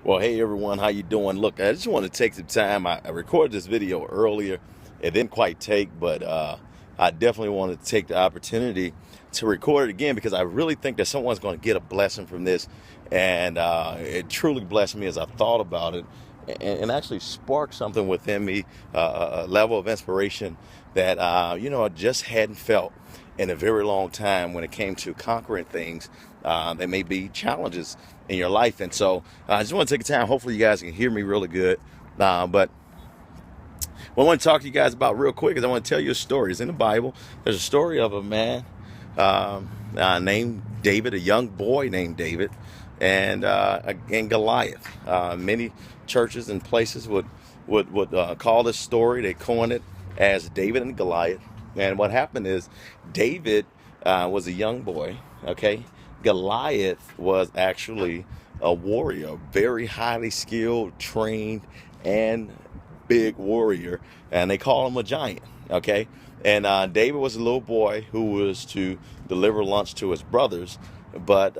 Well, hey everyone, how you doing? Look, I just want to take some time. I recorded this video earlier. It didn't quite take, but I definitely want to take the opportunity to record it again because I really think that someone's going to get a blessing from this. And it truly blessed me as I thought about it and actually sparked something within me, a level of inspiration that, I just hadn't felt in a very long time when it came to conquering things that may be challenges in your life. And so I just want to take a time. Hopefully you guys can hear me really good. But what I want to talk to you guys about real quick is I want to tell you a story. It's in the Bible. There's a story of a man named David, a young boy named David, and Goliath. Many churches and places would call this story. They coin it as David and Goliath. And what happened is David was a young boy, okay? Goliath was actually a warrior, very highly skilled, trained, and big warrior. And they call him a giant, okay? And David was a little boy who was to deliver lunch to his brothers. But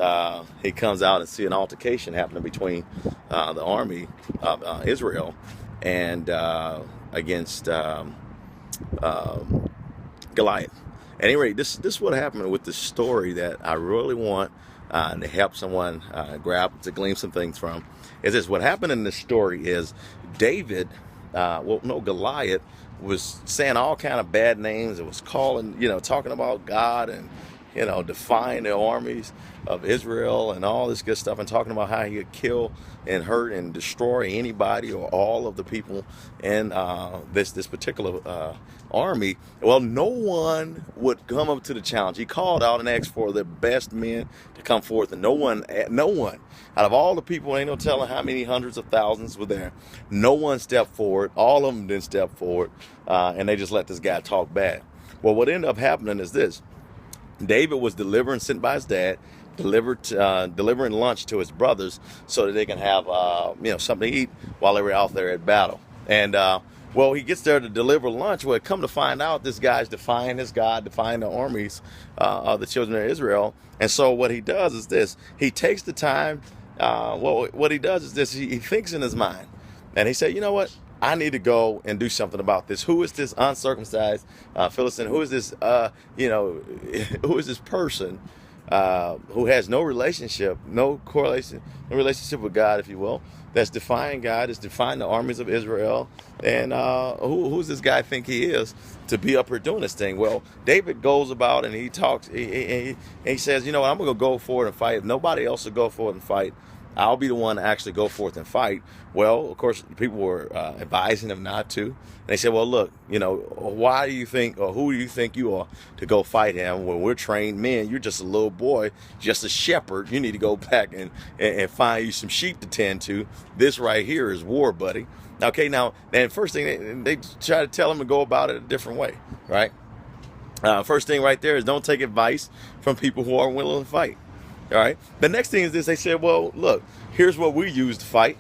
he comes out and see an altercation happening between the army of Israel and against Goliath. At any rate, this is what happened with the story that I really want to help someone to glean some things from. Is this what happened in this story is David, Goliath was saying all kind of bad names. It was calling, talking about God and, defying the armies of Israel and all this good stuff, and talking about how he could kill and hurt and destroy anybody or all of the people in this particular army. Well, no one would come up to the challenge. He called out and asked for the best men to come forth, and no one out of all the people, ain't no telling how many hundreds of thousands were there, no one stepped forward. All of them didn't step forward, and they just let this guy talk bad. Well, what ended up happening is this: David was sent by his dad, delivering lunch to his brothers so that they can have, something to eat while they were out there at battle. And, he gets there to deliver lunch. Well, come to find out, this guy's defying his God, defying the armies of the children of Israel. And so what he does is this: he takes the time. What he does is this: he thinks in his mind, and he said, you know what? I need to go and do something about this. Who is this uncircumcised Philistine? Who is this, who is this person who has no relationship, no relationship with God, if you will, that's defying God, is defying the armies of Israel? And who's this guy think he is to be up here doing this thing? Well, David goes about and he talks, he says, you know what, I'm going to go forward and fight. If nobody else will go forward and fight, I'll be the one to actually go forth and fight. Well, of course, people were advising him not to. And they said, well, look, why do you think, or who do you think you are to go fight him when we're trained men? You're just a little boy, just a shepherd. You need to go back and find you some sheep to tend to. This right here is war, buddy. Okay, now, and first thing, they try to tell him to go about it a different way, right? First thing right there is don't take advice from people who aren't willing to fight. All right. The next thing is this: they said, well, look, here's what we use to fight,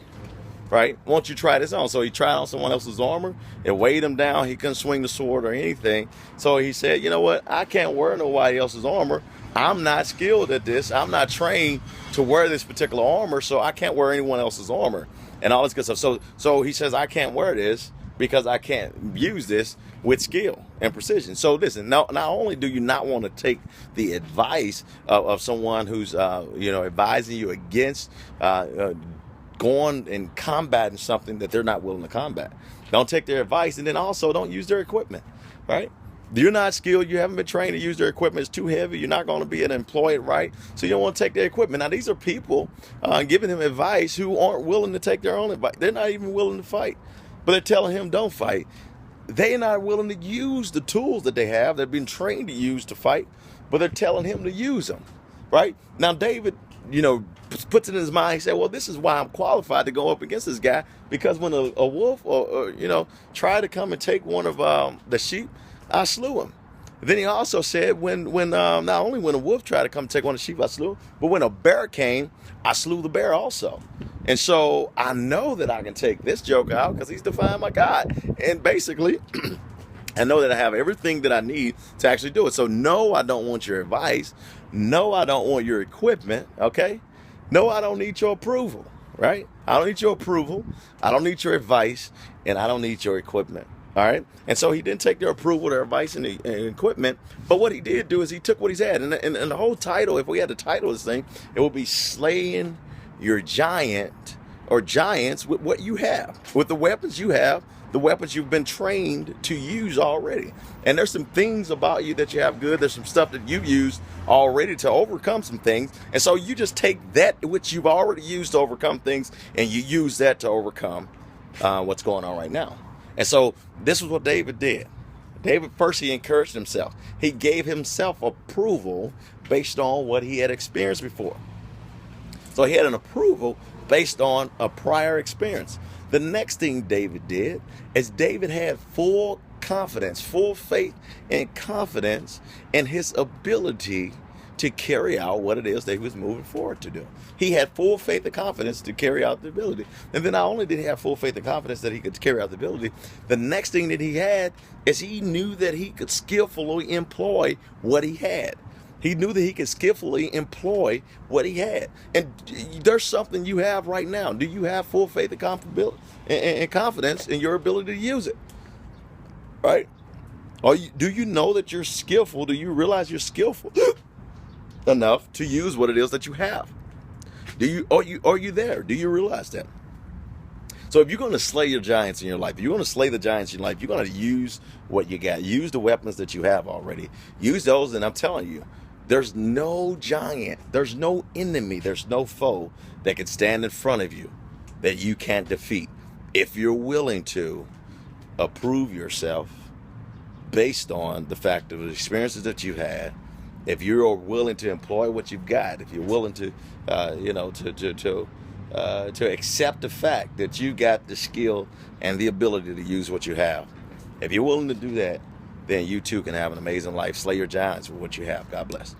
right? Won't you try this on? So he tried on someone else's armor. It weighed him down. He couldn't swing the sword or anything. So he said, you know what? I can't wear nobody else's armor. I'm not skilled at this. I'm not trained to wear this particular armor, so I can't wear anyone else's armor and all this good stuff. So he says, I can't wear this because I can't use this with skill and precision. So listen, not only do you not want to take the advice of someone who's, advising you against going and combating something that they're not willing to combat. Don't take their advice, and then also don't use their equipment, right? You're not skilled. You haven't been trained to use their equipment. It's too heavy. You're not going to be an employee, right? So you don't want to take their equipment. Now, these are people giving him advice who aren't willing to take their own advice. They're not even willing to fight. But they're telling him don't fight. They're not willing to use the tools that they have. They've been trained to use to fight, but they're telling him to use them, right? Now, David, puts it in his mind. He said, well, this is why I'm qualified to go up against this guy, because when a wolf or tried to come and take one of the sheep, I slew him. Then he also said when not only when a wolf tried to come take one of the sheep, I slew him, but when a bear came, I slew the bear also. And so I know that I can take this joker out because he's defying my God. And basically, I know that I have everything that I need to actually do it. So no, I don't want your advice. No, I don't want your equipment, okay? No, I don't need your approval, right? I don't need your approval. I don't need your advice, and I don't need your equipment. All right. And so he didn't take their approval, their advice, and equipment. But what he did do is he took what he's had. And the whole title, if we had to title this thing, it would be Slaying Your Giant or Giants with what you have, with the weapons you have, the weapons you've been trained to use already. And there's some things about you that you have good. There's some stuff that you've used already to overcome some things. And so you just take that which you've already used to overcome things, and you use that to overcome what's going on right now. And so this is what David did. David, first, he encouraged himself. He gave himself approval based on what he had experienced before. So he had an approval based on a prior experience. The next thing David did is David had full confidence, full faith and confidence in his ability to carry out what it is that he was moving forward to do. He had full faith and confidence to carry out the ability. And then not only did he have full faith and confidence that he could carry out the ability, the next thing that he had is he knew that he could skillfully employ what he had. He knew that he could skillfully employ what he had. And there's something you have right now. Do you have full faith and confidence in your ability to use it? Right? Do you know that you're skillful? Do you realize you're skillful enough to use what it is that you have? Are you there? Do you realize that? So if you're going to slay your giants in your life, if you're going to slay the giants in your life, you're going to use what you got. Use the weapons that you have already. Use those, and I'm telling you, there's no giant, there's no enemy, there's no foe that can stand in front of you that you can't defeat if you're willing to approve yourself based on the fact of the experiences that you've had. If you're willing to employ what you've got, if you're willing to, to accept the fact that you got the skill and the ability to use what you have. If you're willing to do that, then you too can have an amazing life. Slay your giants with what you have. God bless.